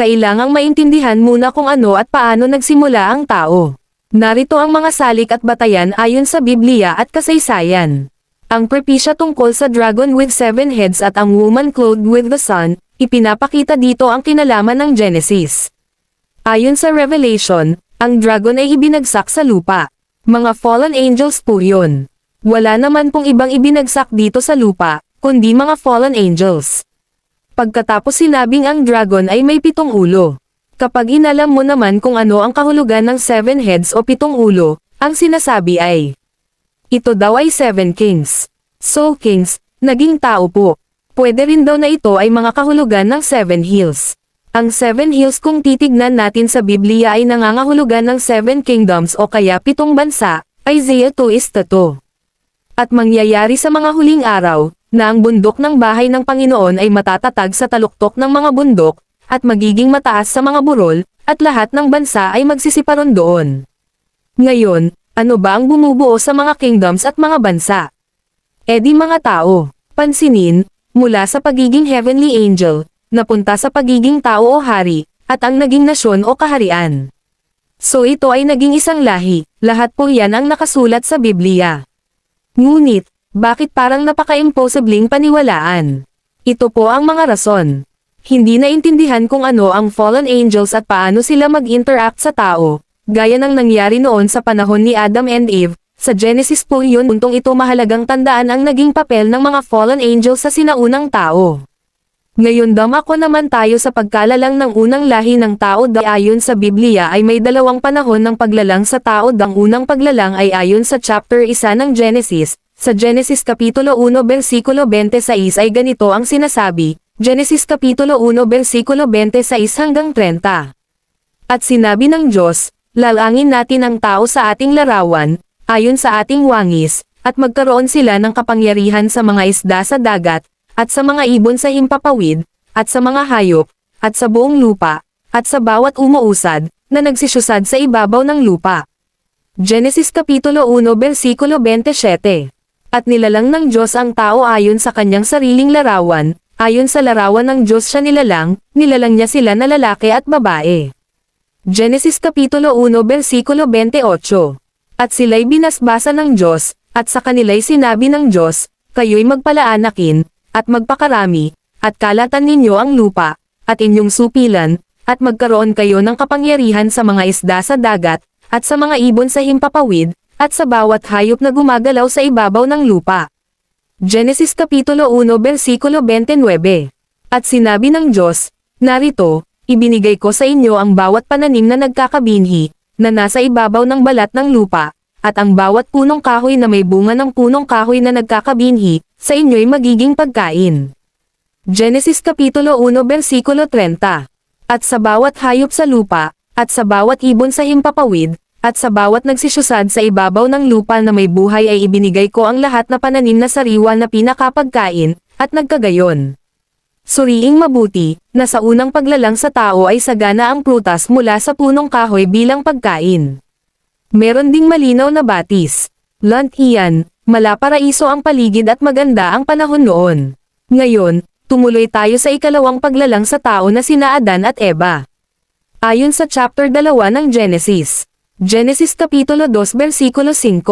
kailangang maintindihan muna kung ano at paano nagsimula ang tao. Narito ang mga salik at batayan ayon sa Biblia at kasaysayan. Ang propesya tungkol sa dragon with 7 heads at ang woman clothed with the sun, ipinapakita dito ang kinalaman ng Genesis. Ayon sa Revelation, ang dragon ay ibinagsak sa lupa. Mga fallen angels po yun. Wala naman pong ibang ibinagsak dito sa lupa, kundi mga fallen angels. Pagkatapos sinabing ang dragon ay may 7 ulo. Kapag inalam mo naman kung ano ang kahulugan ng 7 heads o 7 ulo, ang sinasabi ay, ito daw ay 7 kings. Soul kings, naging tao po. Pwede rin daw na ito ay mga kahulugan ng 7 hills. Ang 7 hills kung titignan natin sa Biblia ay nangangahulugan ng 7 kingdoms o kaya 7 bansa, Isaiah 2:2. At mangyayari sa mga huling araw, na ang bundok ng bahay ng Panginoon ay matatatag sa taluktok ng mga bundok, at magiging mataas sa mga burol, at lahat ng bansa ay magsisiparon doon. Ngayon, ano ba ang bumubuo sa mga kingdoms at mga bansa? E di mga tao. Pansinin, mula sa pagiging heavenly angel, napunta sa pagiging tao o hari, at ang naging nasyon o kaharian. So ito ay naging isang lahi, lahat po yan ang nakasulat sa Biblia. Ngunit, bakit parang napaka-impossibling paniwalaan? Ito po ang mga rason. Hindi naintindihan kung ano ang fallen angels at paano sila mag-interact sa tao, gaya ng nangyari noon sa panahon ni Adam and Eve. Sa Genesis po yun, puntong ito mahalagang tandaan ang naging papel ng mga fallen angels sa sinaunang tao. Ngayon dumako naman tayo sa pagkalalang ng unang lahi ng tao. Ayon sa Biblia ay may 2 panahon ng paglalang sa tao. Ang unang paglalang ay ayon sa chapter 1 ng Genesis. Sa Genesis Kapitulo 1 versikulo 26 ay ganito ang sinasabi, Genesis Kapitulo 1 versikulo 26 hanggang 30. At sinabi ng Diyos, lalangin natin ang tao sa ating larawan, ayon sa ating wangis, at magkaroon sila ng kapangyarihan sa mga isda sa dagat, at sa mga ibon sa himpapawid, at sa mga hayop, at sa buong lupa, at sa bawat umuusad, na nagsisyusad sa ibabaw ng lupa. Genesis Kapitulo 1 versikulo 27. At nilalang ng Diyos ang tao ayon sa kanyang sariling larawan, ayon sa larawan ng Diyos siya nilalang niya sila na lalaki at babae. Genesis Kapitulo 1 versikulo 28. At sila'y binasbasa ng Diyos, at sa kanila'y sinabi ng Diyos, kayo'y magpalaanakin, at magpakarami, at kalatan ninyo ang lupa, at inyong supilan, at magkaroon kayo ng kapangyarihan sa mga isda sa dagat, at sa mga ibon sa himpapawid, at sa bawat hayop na gumagalaw sa ibabaw ng lupa. Genesis Kapitulo 1 versikulo 29. At sinabi ng Diyos, narito, ibinigay ko sa inyo ang bawat pananim na nagkakabinhi, na nasa ibabaw ng balat ng lupa, at ang bawat punong kahoy na may bunga ng punong kahoy na nagkakabinhi, sa inyo'y magiging pagkain. Genesis Kapitulo 1 versikulo 30. At sa bawat hayop sa lupa, at sa bawat ibon sa himpapawid, at sa bawat nagsisyusad sa ibabaw ng lupa na may buhay ay ibinigay ko ang lahat na pananim na sariwa na pinakapagkain, at nagkagayon. Suriing mabuti, na sa unang paglalang sa tao ay sagana ang prutas mula sa punong kahoy bilang pagkain. Meron ding malinaw na batis. Lant iyan, malaparaiso ang paligid at maganda ang panahon noon. Ngayon, tumuloy tayo sa ikalawang paglalang sa tao na sina Adan at Eva. Ayon sa chapter 2 ng Genesis. Genesis Kapitulo 2 versikulo 5.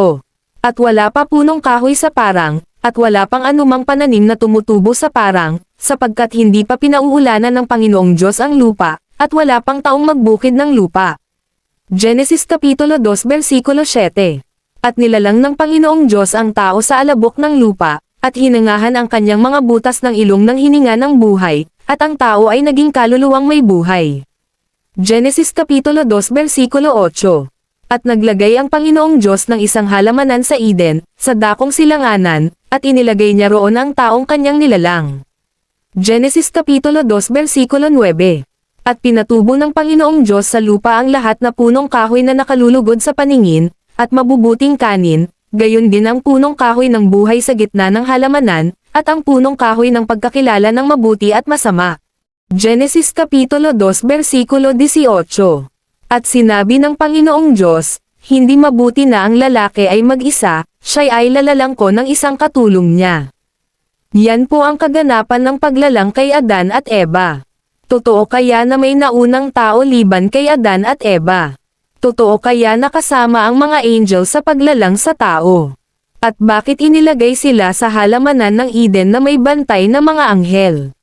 At wala pa punong kahoy sa parang, at wala pang anumang pananim na tumutubo sa parang, sapagkat hindi pa pinauulanan ng Panginoong Diyos ang lupa, at wala pang taong magbukid ng lupa. Genesis Kapitulo 2 versikulo 7. At nilalang ng Panginoong Diyos ang tao sa alabok ng lupa, at hinangahan ang kanyang mga butas ng ilong ng hininga ng buhay, at ang tao ay naging kaluluwang may buhay. Genesis Kapitulo 2 versikulo 8. At naglagay ang Panginoong Diyos ng isang halamanan sa Eden, sa dakong silanganan, at inilagay niya roon ang taong kanyang nilalang. Genesis Kapitulo 2 versikulo 9. At pinatubo ng Panginoong Diyos sa lupa ang lahat na punong kahoy na nakalulugod sa paningin, at mabubuting kanin, gayon din ang punong kahoy ng buhay sa gitna ng halamanan, at ang punong kahoy ng pagkakilala ng mabuti at masama. Genesis Kapitulo 2 versikulo 18. At sinabi ng Panginoong Diyos, hindi mabuti na ang lalaki ay mag-isa, siya ay lalalang ko ng isang katulong niya. Yan po ang kaganapan ng paglalang kay Adan at Eva. Totoo kaya na may naunang tao liban kay Adan at Eva? Totoo kaya na kasama ang mga angel sa paglalang sa tao? At bakit inilagay sila sa halamanan ng Eden na may bantay na mga anghel?